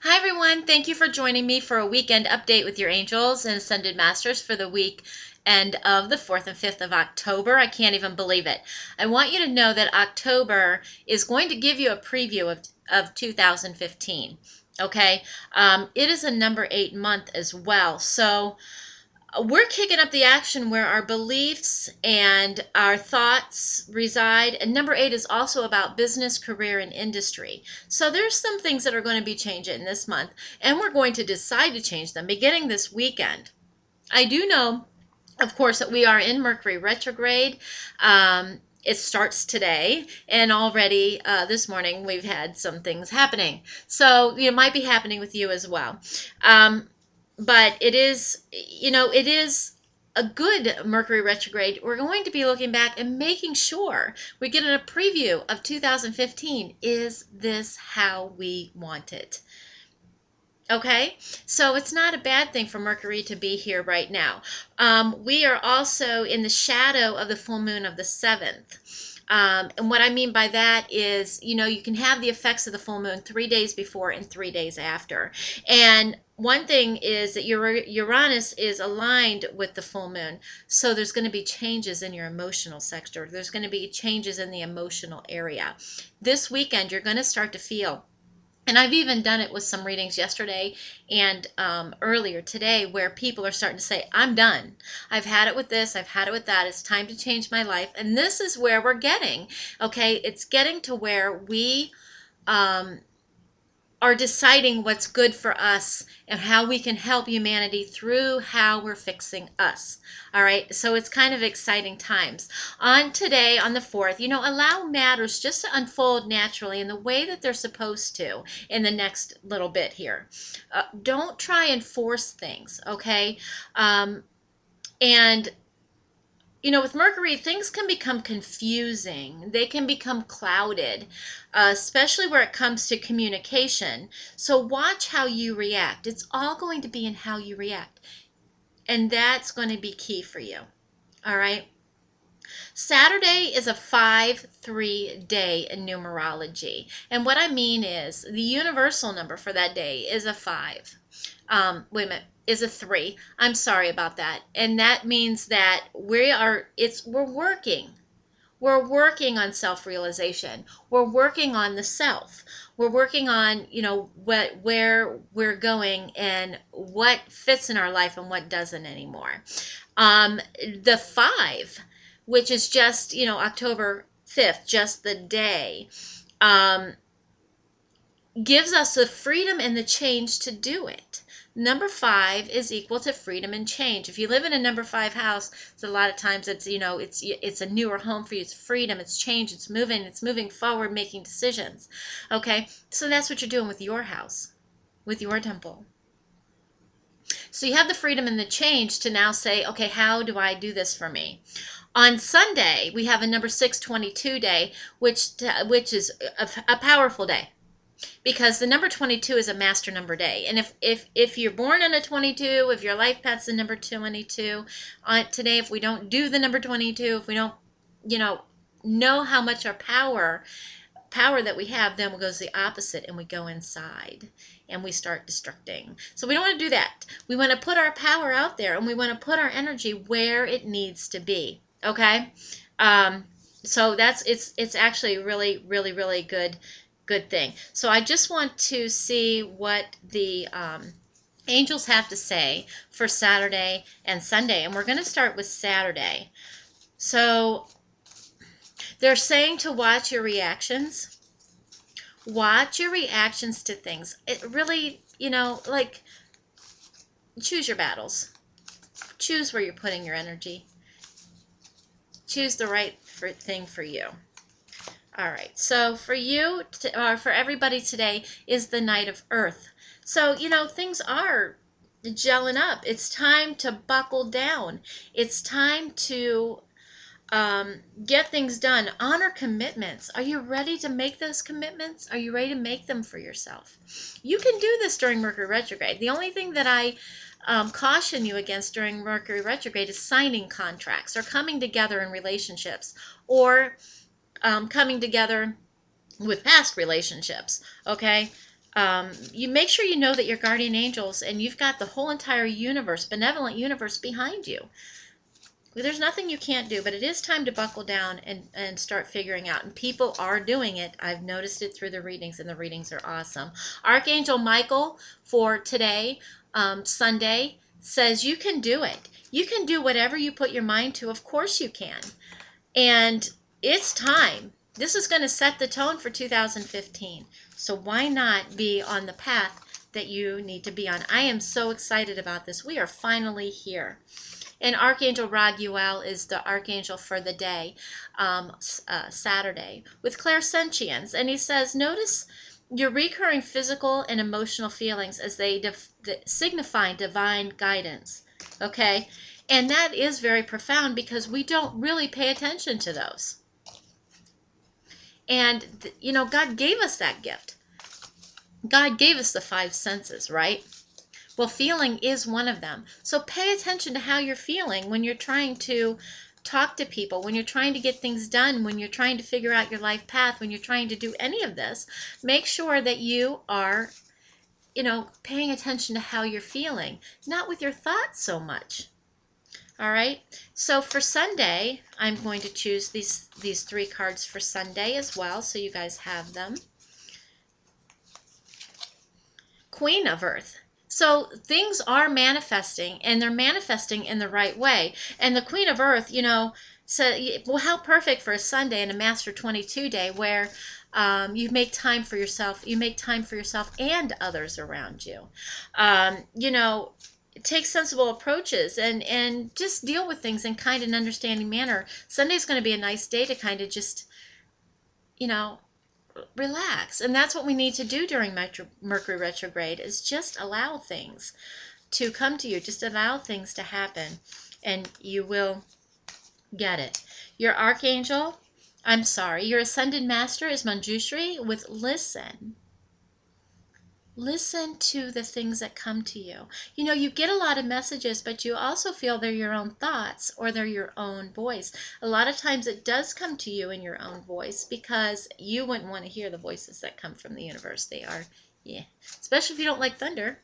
Hi, everyone. Thank you for joining me for a weekend update with your angels and ascended masters for the week end of the 4th and 5th of October. I can't even believe it. I want you to know that October is going to give you a preview of 2015. Okay. It is a number 8 month as well. So we're kicking up the action where our beliefs and our thoughts reside. And number 8 is also about business, career, and industry. So there's some things that are going to be changing this month, and we're going to decide to change them beginning this weekend. I do know, of course, that we are in Mercury retrograde. It starts today, and already this morning we've had some things happening. So it might be happening with you as well. But it is, it is a good Mercury retrograde. We're going to be looking back and making sure we get a preview of 2015. Is this how we want it? Okay, so it's not a bad thing for Mercury to be here right now. We are also in the shadow of the full moon of the 7th. And what I mean by that is, you can have the effects of the full moon 3 days before and 3 days after. And one thing is that Uranus is aligned with the full moon. So there's going to be changes in your emotional sector. There's going to be changes in the emotional area. This weekend, you're going to start to feel, and I've even done it with some readings yesterday and earlier today, where people are starting to say, I'm done. I've had it with this. I've had it with that. It's time to change my life. And this is where we're getting. Okay. It's getting to where we are deciding what's good for us and how we can help humanity through how we're fixing us. All right. So it's kind of exciting times. On today, on the 4th, allow matters just to unfold naturally in the way that they're supposed to in the next little bit here. Don't try and force things. Okay. And with Mercury, things can become confusing. They can become clouded, especially where it comes to communication. So watch how you react. It's all going to be in how you react. And that's going to be key for you. All right. Saturday is a 5-3 day in numerology. And what I mean is the universal number for that day is a 5. Wait a minute, is a 3. I'm sorry about that. And that means that we're working. We're working on self-realization. We're working on the self. We're working on, where we're going and what fits in our life and what doesn't anymore. The 5, which is just, October 5th, just the day, gives us the freedom and the change to do it. Number 5 is equal to freedom and change. If you live in a number 5 house, so a lot of times it's it's a newer home for you. It's freedom, it's change, it's moving forward, making decisions. Okay, so that's what you're doing with your house, with your temple. So you have the freedom and the change to now say, okay, how do I do this for me? On Sunday, we have a number 622 day, which is a powerful day, because the number 22 is a master number day. And if you're born on a 22, if your life path's the number 22, today, if we don't do the number 22, if we don't, know how much our power that we have, then it goes the opposite and we go inside and we start destructing. So we don't want to do that. We want to put our power out there and we want to put our energy where it needs to be. Okay? So it's actually really, really, really good thing. So I just want to see what the angels have to say for Saturday and Sunday. And we're going to start with Saturday. So they're saying to watch your reactions. Watch your reactions to things. It really, choose your battles. Choose where you're putting your energy. Choose the right thing for you. All right, so for you, for everybody today, is the Knight of Earth. So, things are gelling up. It's time to buckle down. It's time to get things done. Honor commitments. Are you ready to make those commitments? Are you ready to make them for yourself? You can do this during Mercury retrograde. The only thing that I caution you against during Mercury retrograde is signing contracts or coming together in relationships, or coming together with past relationships. Okay, You make sure you know that your guardian angels, and you've got the whole entire universe, benevolent universe behind you. There's nothing you can't do, but it is time to buckle down and start figuring out. And people are doing it. I've noticed it through the readings, and the readings are awesome. Archangel Michael for today, Sunday, says you can do it. You can do whatever you put your mind to. Of course you can. And it's time. This is going to set the tone for 2015. So why not be on the path that you need to be on? I am so excited about this. We are finally here. And Archangel Raguel is the archangel for the day, Saturday, with clairsentience. And he says, notice your recurring physical and emotional feelings as they signify divine guidance. Okay? And that is very profound because we don't really pay attention to those. And, you know, God gave us that gift. God gave us the 5 senses, right? Well, feeling is one of them. So pay attention to how you're feeling when you're trying to talk to people, when you're trying to get things done, when you're trying to figure out your life path, when you're trying to do any of this. Make sure that you are, you know, paying attention to how you're feeling, not with your thoughts so much. All right. So for Sunday, I'm going to choose these 3 cards for Sunday as well, so you guys have them. Queen of Earth. So things are manifesting, and they're manifesting in the right way. And the Queen of Earth, you know, said, well, how perfect for a Sunday and a Master 22 day where you make time for yourself. You make time for yourself and others around you. You know, take sensible approaches and just deal with things in kind and understanding manner. Sunday's going to be a nice day to kind of just, you know, relax. And that's what we need to do during Mercury retrograde, is just allow things to come to you. Just allow things to happen, and you will get it. Your archangel, your ascended master is Manjushri with listen. Listen to the things that come to you. You know, you get a lot of messages, but you also feel they're your own thoughts or they're your own voice. A lot of times it does come to you in your own voice because you wouldn't want to hear the voices that come from the universe. They are, yeah, especially if you don't like thunder.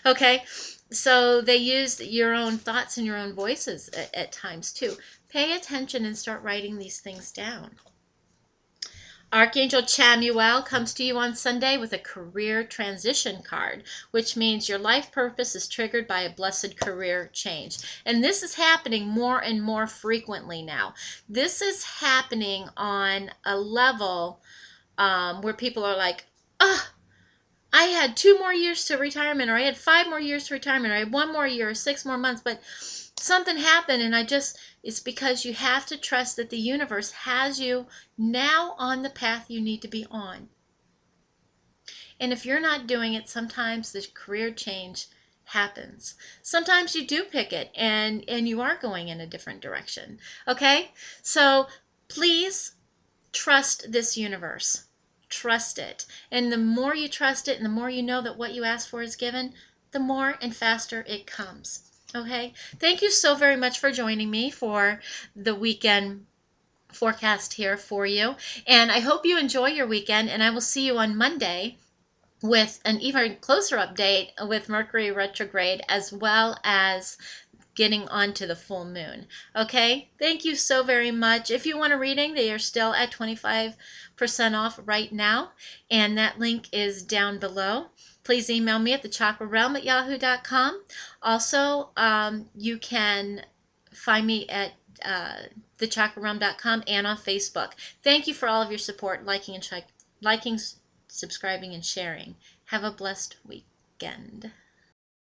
Okay, so they use your own thoughts and your own voices at times too. Pay attention and start writing these things down. Archangel Chamuel comes to you on Sunday with a career transition card, which means your life purpose is triggered by a blessed career change. And this is happening more and more frequently now. This is happening on a level where people are like, oh, I had 2 more years to retirement, or I had 5 more years to retirement, or I had 1 more year, or 6 more months, but something happened, and it's because you have to trust that the universe has you now on the path you need to be on. And if you're not doing it, sometimes the career change happens. Sometimes you do pick it, and you are going in a different direction. Okay? So please trust this universe. Trust it. And the more you trust it, and the more you know that what you ask for is given, the more and faster it comes. Okay, thank you so very much for joining me for the weekend forecast here for you. And I hope you enjoy your weekend, and I will see you on Monday with an even closer update with Mercury retrograde, as well as getting onto the full moon. Okay, thank you so very much. If you want a reading, they are still at 25% off right now, and that link is down below. Please email me at thechakrarealm@yahoo.com. Also, you can find me at thechakrarealm.com and on Facebook. Thank you for all of your support, liking, subscribing, and sharing. Have a blessed weekend.